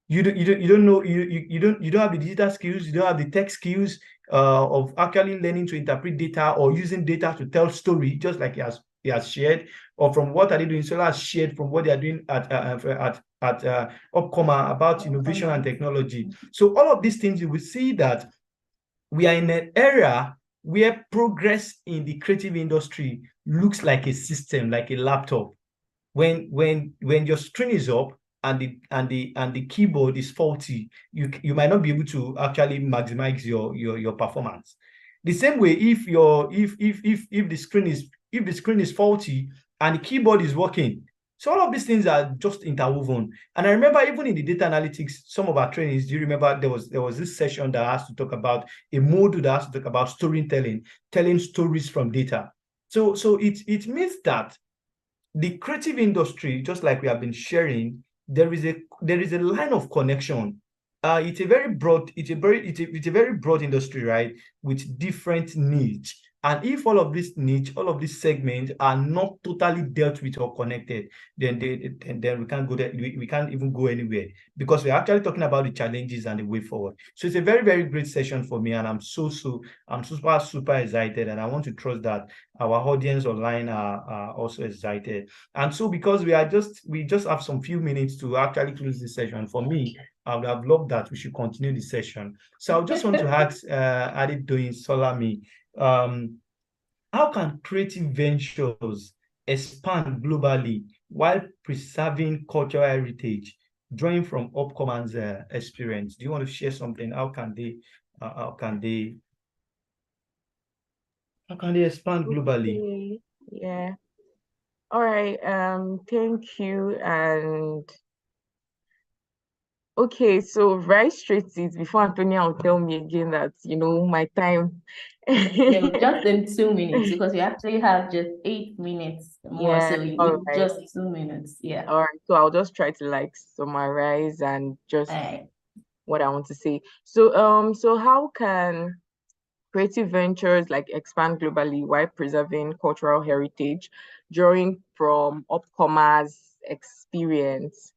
You don't know, you don't have the digital skills, you don't have the tech skills of actually learning to interpret data or using data to tell story, just like he has shared, or from what are they doing? So has shared from what they are doing at Upcomer about innovation and technology. So all of these things, you will see that we are in an era where progress in the creative industry looks like a system, like a laptop. When your screen is up and the keyboard is faulty, you might not be able to actually maximize your performance. The same way, if the screen is faulty and the keyboard is working, so all of these things are just interwoven. And I remember even in the data analytics, some of our trainings, do you remember there was this session that has to talk about a module that has to talk about storytelling, telling stories from data. So it means that the creative industry, just like we have been sharing, there is a line of connection. It's a very broad, it's a very broad industry, right? With different needs. And if all of these niche, all of these segments are not totally dealt with or connected, then we can't go there, we can't even go anywhere, because we're actually talking about the challenges and the way forward. So it's a very great session for me, and I'm super excited, and I want to trust that our audience online are also excited. And so because we just have some few minutes to actually close this session, for me, I would have loved that we should continue the session. So I just want to ask Adedoyin Solami, how can creative ventures expand globally while preserving cultural heritage, drawing from upcomers' experience? Do you want to share something? How can they expand globally? Okay. Yeah. All right. Thank you. And okay, so right straight to it before Antonia will tell me again that, my time. Yeah, just in 2 minutes, because we actually have just 8 minutes more. Yeah, So all in right. just 2 minutes. Yeah. All right. So I'll just try to like summarize and just All right. what I want to say. So how can creative ventures like expand globally while preserving cultural heritage, drawing from upcomers' experience?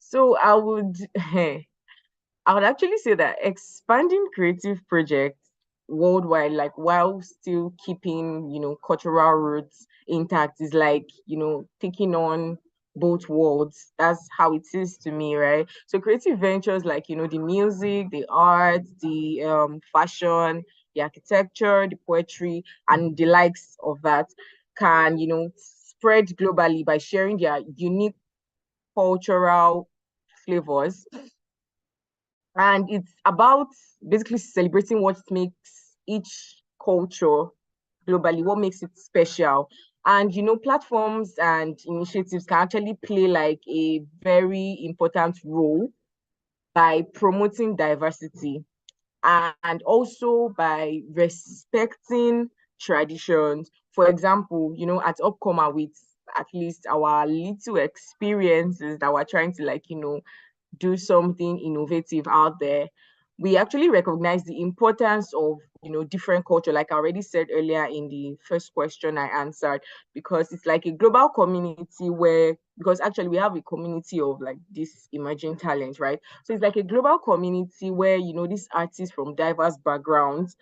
So I would actually say that expanding creative projects worldwide, like while still keeping, cultural roots intact, is like, taking on both worlds. That's how it is to me, right? So creative ventures like, the music, the art, the fashion, the architecture, the poetry, and the likes of that can, spread globally by sharing their unique cultural flavors, and it's about basically celebrating what makes each culture globally, what makes it special. And platforms and initiatives can actually play like a very important role by promoting diversity and also by respecting traditions. For example, at Upcomer, with at least our little experiences that we're trying to like, do something innovative out there, we actually recognize the importance of different culture, like I already said earlier in the first question I answered, because it's like a global community where, because actually we have a community of like this emerging talent, right? So it's like a global community where these artists from diverse backgrounds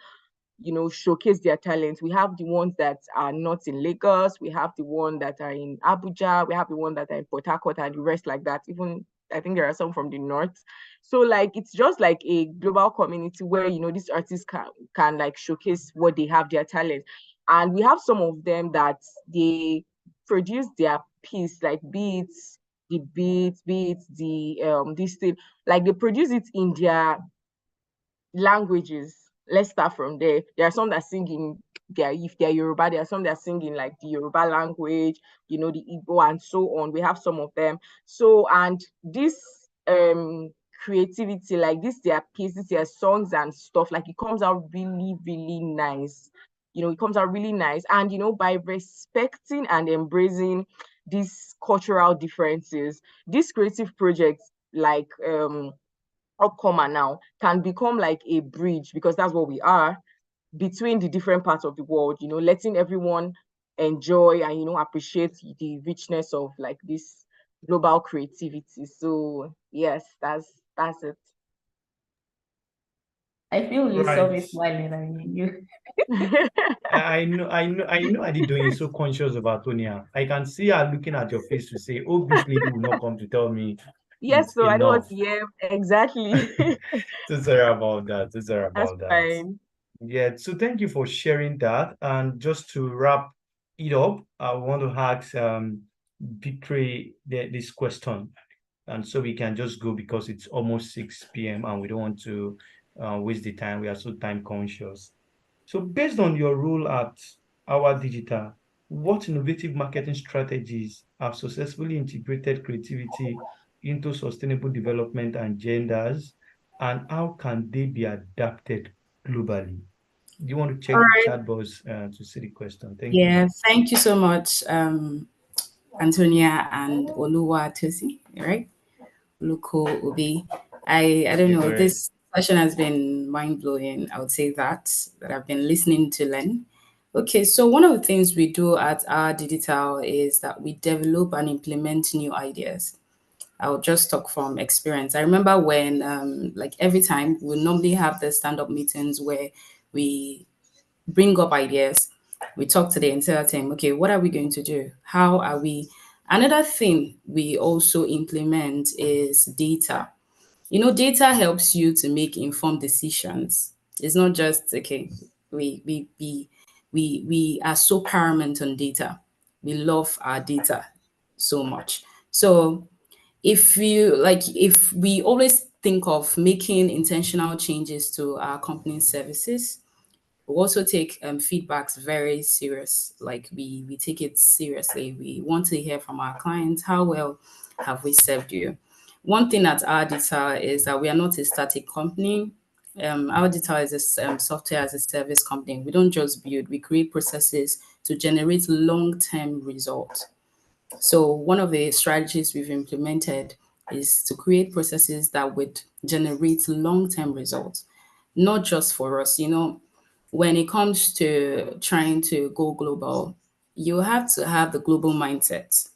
showcase their talents. We have the ones that are not in Lagos, we have the ones that are in Abuja, we have the ones that are in Port Harcourt, and the rest like that. Even I think there are some from the north. So like it's just like a global community where these artists can like showcase what they have, their talent. And we have some of them that they produce their piece, like beats the beats, this thing, like they produce it in their languages. Let's start from there. There are some that sing in if they're Yoruba, there are some that sing in like the Yoruba language, the Igbo and so on. We have some of them. So, and this creativity, like this, their pieces, their songs and stuff, like it comes out really, really nice. It comes out really nice. And by respecting and embracing these cultural differences, these creative projects like upcomer now can become like a bridge, because that's what we are, between the different parts of the world, letting everyone enjoy and appreciate the richness of like this global creativity. So yes, that's it. I feel you saw Right. me smiling and you. I know Adido is so conscious of Antonia. I can see her looking at your face to say, "Oh, this lady will not come to tell me Yes, it's so I don't want enough." to hear exactly. So sorry about that. So sorry That's about that. fine. Yeah, so thank you for sharing that. And just to wrap it up, I want to ask Victory this question. And so we can just go because it's almost 6 p.m. and we don't want to waste the time. We are so time conscious. So based on your role at Our Digital, what innovative marketing strategies have successfully integrated creativity into sustainable development and genders, and how can they be adapted globally? Do you want to All check the right. chat box to see the question? Thank you. Yeah, thank you so much, Antonia and Oluwa Tosi, right? Luko Obi. I don't Yeah, know. go ahead. This session has been mind blowing. I would say that I've been listening to learn. Okay, so one of the things we do at our digital is that we develop and implement new ideas. I'll just talk from experience. I remember when, like every time, we normally have the stand up meetings where we bring up ideas. We talk to the entire team. Okay, what are we going to do? How are we? Another thing we also implement is data. Data helps you to make informed decisions. It's not just okay. We are so paramount on data. We love our data so much. So if we always think of making intentional changes to our company's services, we also take feedbacks very serious. Like we take it seriously. We want to hear from our clients. How well have we served you? One thing at Auditor is that we are not a static company. Auditor is a software as a service company. We don't just build, we create processes to generate long-term results. So one of the strategies we've implemented is to create processes that would generate long-term results, not just for us. When it comes to trying to go global, you have to have the global mindset.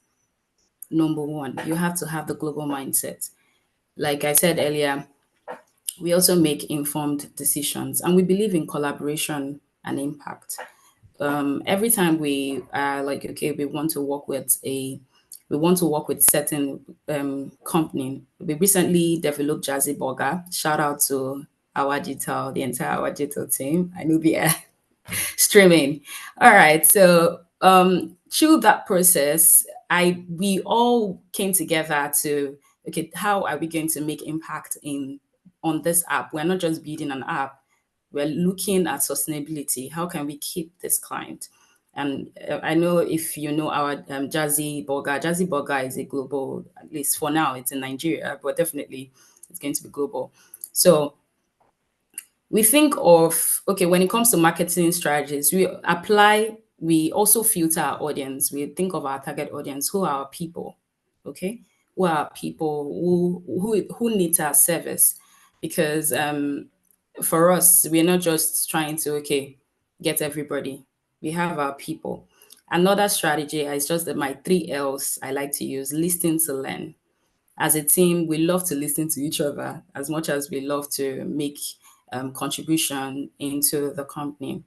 Number one, you have to have the global mindset. Like I said earlier, we also make informed decisions and we believe in collaboration and impact. Every time we are like, okay, we want to work with certain company. We recently developed Jazzy Burger. Shout out to our digital, the entire our digital team. I know we are streaming. All right. So through that process, we all came together to okay, how are we going to make impact in on this app? We're not just building an app, we're looking at sustainability. How can we keep this client? And I know if you know our Jazzy Burger is a global, at least for now, it's in Nigeria, but definitely it's going to be global. So we think of okay when it comes to marketing strategies we also filter our audience. We think of our target audience. Who are our people? Okay, who are people who needs our service? Because for us we're not just trying to okay get everybody. We have our people. Another strategy is just that my 3 L's I like to use: listen to learn. As a team, we love to listen to each other as much as we love to make contribution into the company.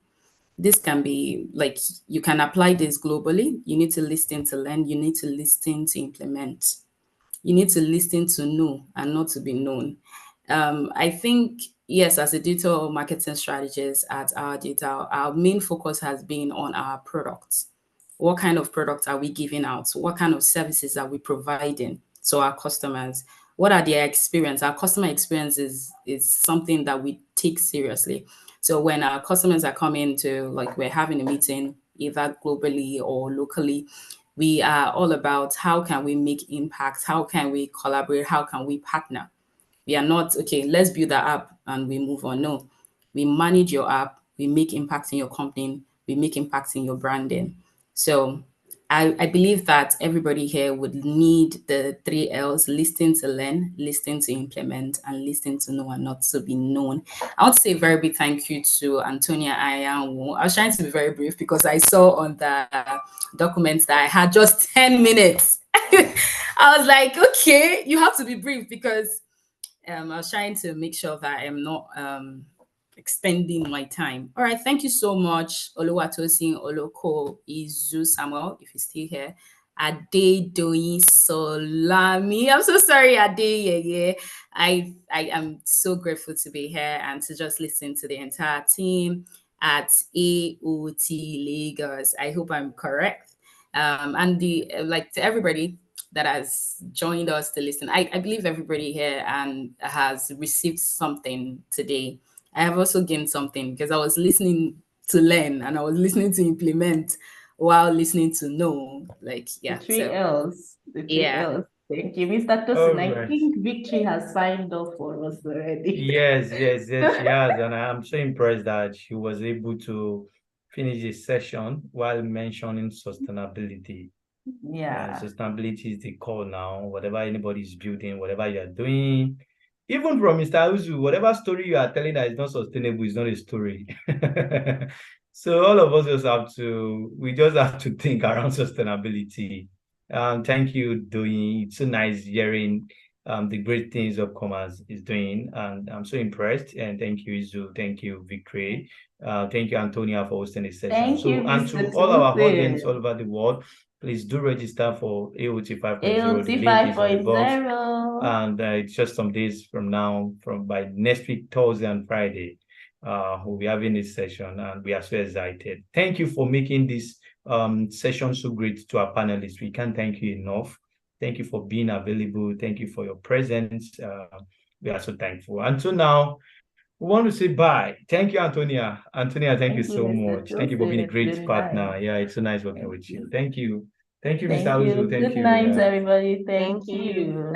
This can be like you can apply this globally. You need to listen to learn. You need to listen to implement. You need to listen to know and not to be known. I think yes, as a digital marketing strategist at our data, our main focus has been on our products. What kind of products are we giving out? What kind of services are we providing? to our customers? What are their experience? Our customer experience is something that we take seriously. So when our customers are coming to, like, we're having a meeting either globally or locally, we are all about how can we make impact, how can we collaborate, how can we partner. We are not, okay, let's build that app and we move on. No, we manage your app, we make impact in your company, we make impact in your branding. So I believe that everybody here would need the 3 L's: listen to learn, listen to implement, and listen to know and not to be known. I want to say a very big thank you to Antonia Ayanwu. I was trying to be very brief because I saw on the documents that I had just 10 minutes. I was like, okay, you have to be brief because I was trying to make sure that I'm not extending my time. All right, thank you so much, Oluwatosin Oloko Izu Samuel, if you're still here. Ade Doyin Solami. I'm so sorry, Ade. Yeah. I am so grateful to be here and to just listen to the entire team at AOT Lagos. I hope I'm correct. And the like to everybody that has joined us to listen. I believe everybody here and has received something today. I have also gained something because I was listening to learn and I was listening to implement while listening to know. Like, yeah. The three So L's. The three yeah. L's. Thank you, Mr. All Tosin. I right. think Victory has signed off for us already. Yes, she has. And I'm so impressed that she was able to finish the session while mentioning sustainability. Yeah. Sustainability is the call now. Whatever anybody is building, whatever you're doing, even from Mr. Uzu, whatever story you are telling that is not sustainable is not a story. So all of us we just have to think around sustainability. Thank you, Doing. It's so nice hearing the great things Upcomers is doing, and I'm so impressed. And thank you, Izu. Thank you, Victory. Thank you, Antonia, for hosting this session. Thank you, And to Mr. all our audience Tosin. all over the world, please do register for AOT 5.0. AOT The link is on the box. 5.0. And it's just some days from now, by next week, Thursday and Friday, we'll be having this session, and we are so excited. Thank you for making this session so great to our panelists. We can't thank you enough. Thank you for being available. Thank you for your presence. We are so thankful. Until now, we want to say bye. Thank you, Antonia. Antonia, thank you so Mr. much. Thank you for Tosin. being a It's great been partner. nice. Yeah, it's so nice working Thank with you. you. Thank you. Thank you, Mr. Thank you. Uzu. Thank Good you. night, Yeah. everybody. Thank Thank you. you.